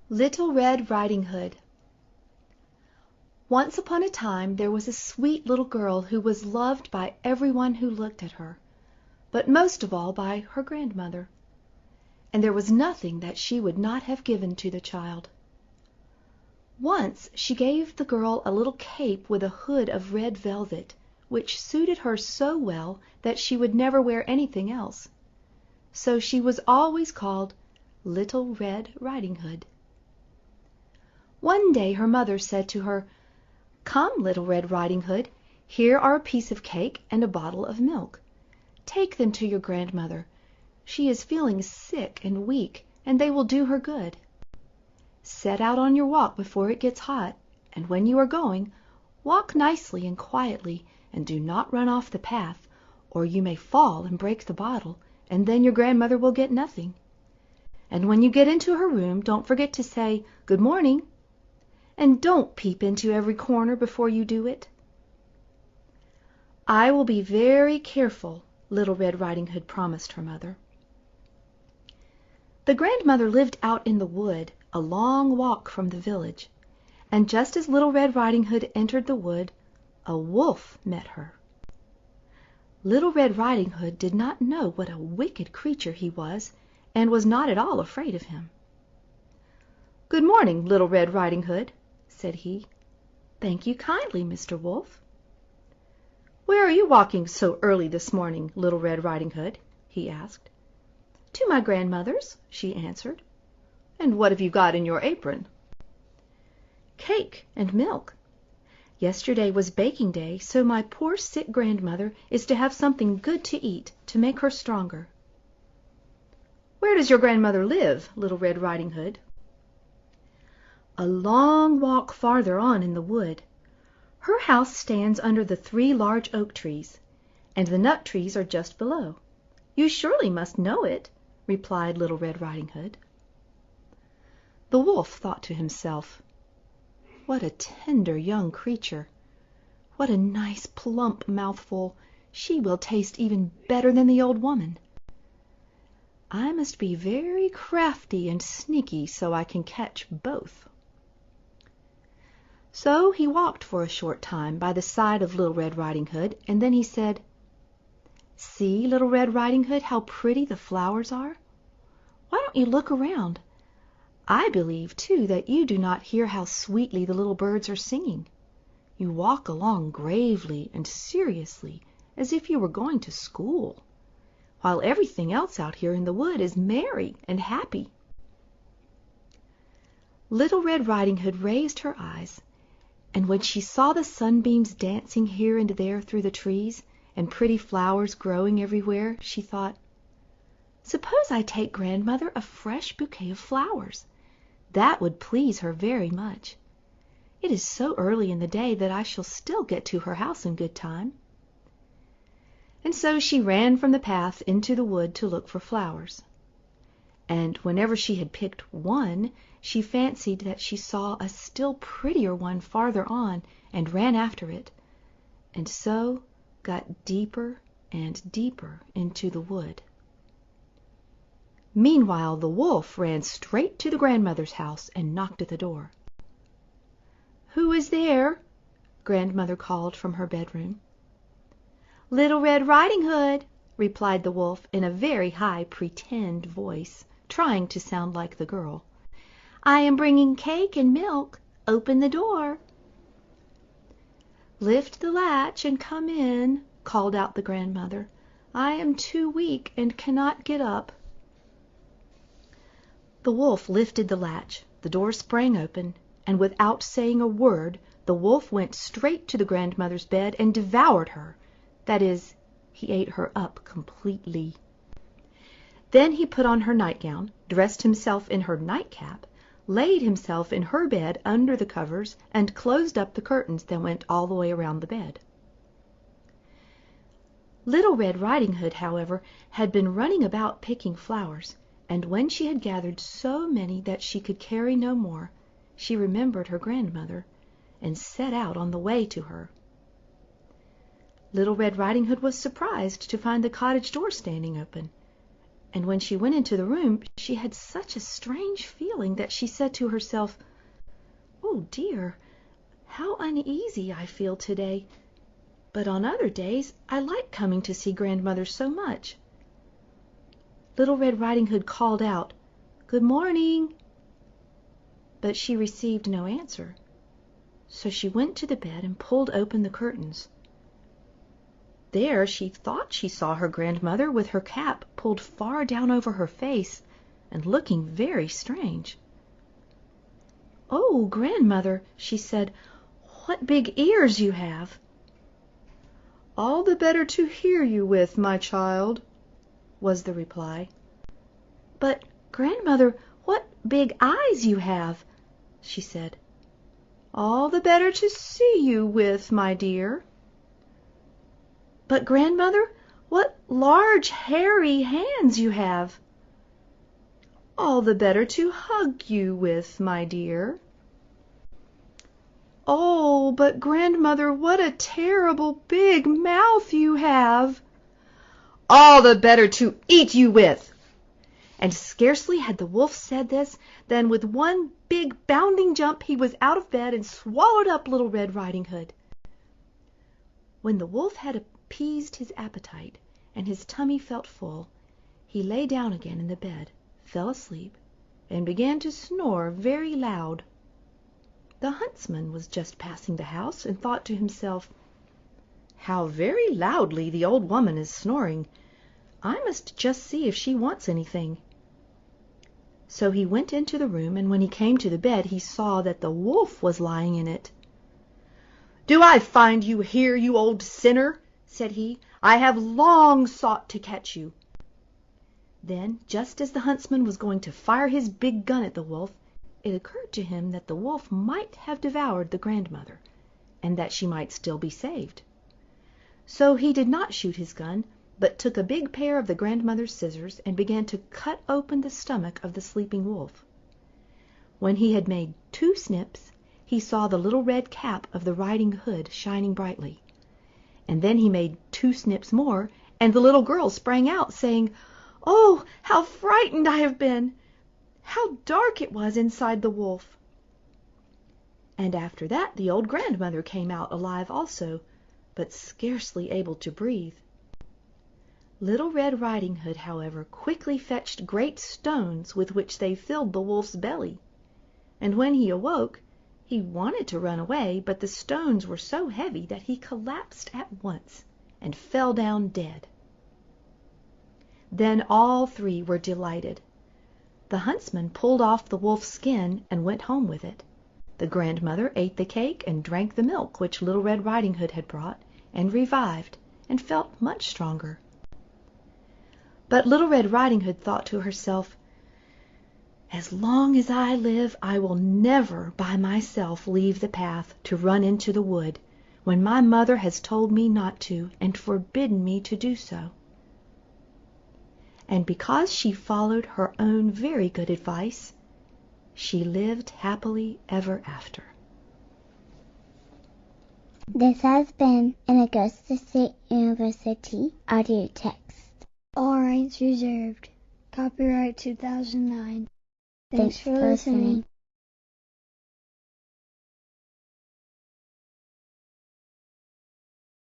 Little Red Riding Hood. Once upon a time there was a sweet little girl who was loved by everyone who looked at her, but most of all by her grandmother. And there was nothing that she would not have given to the child. Once she gave the girl a little cape with a hood of red velvet, which suited her so well that she would never wear anything else. So she was always called Little Red Riding Hood. One day her mother said to her, "Come, Little Red Riding Hood, here are a piece of cake and a bottle of milk. Take them to your grandmother. She is feeling sick and weak, and they will do her good. Set out on your walk before it gets hot, and when you are going, walk nicely and quietly, and do not run off the path, or you may fall and break the bottle, and then your grandmother will get nothing. And when you get into her room, don't forget to say, 'Good morning,' and don't peep into every corner before you do it." "I will be very careful," Little Red Riding Hood promised her mother. The grandmother lived out in the wood, a long walk from the village, and just as Little Red Riding Hood entered the wood, a wolf met her. Little Red Riding Hood did not know what a wicked creature he was, and was not at all afraid of him. "Good morning, Little Red Riding Hood," said he. "Thank you kindly, Mr. Wolf." "Where are you walking so early this morning, Little Red Riding Hood?" he asked. "To my grandmother's," she answered. "And what have you got in your apron?" "Cake and milk. Yesterday was baking day, so my poor sick grandmother is to have something good to eat to make her stronger." "Where does your grandmother live, Little Red Riding Hood?" "A long walk farther on in the wood. Her house stands under the 3 large oak trees, and the nut trees are just below. You surely must know it," replied Little Red Riding Hood. The wolf thought to himself, "What a tender young creature! What a nice plump mouthful! She will taste even better than the old woman. I must be very crafty and sneaky so I can catch both." So he walked for a short time by the side of Little Red Riding Hood, and then he said, "See, Little Red Riding Hood, how pretty the flowers are. Why don't you look around? I believe, too, that you do not hear how sweetly the little birds are singing. You walk along gravely and seriously, as if you were going to school, while everything else out here in the wood is merry and happy." Little Red Riding Hood raised her eyes, and when she saw the sunbeams dancing here and there through the trees, and pretty flowers growing everywhere, she thought, "Suppose I take grandmother a fresh bouquet of flowers. That would please her very much. It is so early in the day that I shall still get to her house in good time." And so she ran from the path into the wood to look for flowers. And whenever she had picked one, she fancied that she saw a still prettier one farther on, and ran after it, and so got deeper and deeper into the wood. Meanwhile the wolf ran straight to the grandmother's house and knocked at the door. "Who is there?" Grandmother called from her bedroom. "Little Red Riding Hood," replied the wolf in a very high pretend voice, trying to sound like the girl. "I am bringing cake and milk. Open the door." "Lift the latch and come in," called out the grandmother. "I am too weak and cannot get up." The wolf lifted the latch, the door sprang open, and without saying a word the wolf went straight to the grandmother's bed and devoured her. That is, he ate her up completely. Then he put on her nightgown, dressed himself in her nightcap, laid himself in her bed under the covers, and closed up the curtains that went all the way around the bed. Little Red Riding Hood, however, had been running about picking flowers, and when she had gathered so many that she could carry no more, she remembered her grandmother, and set out on the way to her. Little Red Riding Hood was surprised to find the cottage door standing open, And when she went into the room, she had such a strange feeling that she said to herself, "Oh dear, how uneasy I feel today. But on other days I like coming to see grandmother so much." Little Red Riding Hood called out, "Good morning," but she received no answer. So she went to the bed and pulled open the curtains. There she thought she saw her grandmother with her cap pulled far down over her face and looking very strange. "Oh, grandmother," she said, "what big ears you have!" "All the better to hear you with, my child," was the reply. "But, grandmother, what big eyes you have!" she said. "All the better to see you with, my dear." "But, grandmother, what large hairy hands you have!" "All the better to hug you with, my dear." "Oh, but grandmother, what a terrible big mouth you have!" "All the better to eat you with." And scarcely had the wolf said this than with one big bounding jump he was out of bed and swallowed up Little Red Riding Hood. When the wolf had appeased his appetite and his tummy felt full, he lay down again in the bed, fell asleep, and began to snore very loud. The huntsman was just passing the house and thought to himself, "How very loudly the old woman is snoring! I must just see if she wants anything." So he went into the room, and when he came to the bed he saw that the wolf was lying in it. "Do I find you here, you old sinner?" said he. "I have long sought to catch you." Then, just as the huntsman was going to fire his big gun at the wolf, it occurred to him that the wolf might have devoured the grandmother, and that she might still be saved. So he did not shoot his gun, but took a big pair of the grandmother's scissors and began to cut open the stomach of the sleeping wolf. When he had made 2 snips, he saw the little red cap of the riding hood shining brightly. And then he made 2 snips more, and the little girl sprang out, saying, "Oh, how frightened I have been! How dark it was inside the wolf!" And after that the old grandmother came out alive also, but scarcely able to breathe. Little Red Riding Hood, however, quickly fetched great stones with which they filled the wolf's belly, and when he awoke he wanted to run away, but the stones were so heavy that he collapsed at once and fell down dead. Then all 3 were delighted. The huntsman pulled off the wolf's skin and went home with it. The grandmother ate the cake and drank the milk which Little Red Riding Hood had brought, and revived, and felt much stronger. But Little Red Riding Hood thought to herself, "As long as I live I will never by myself leave the path to run into the wood, when my mother has told me not to and forbidden me to do so." And because she followed her own very good advice, she lived happily ever after. This has been an Augusta State University audio text. All rights reserved. Copyright 2009. Thanks for listening.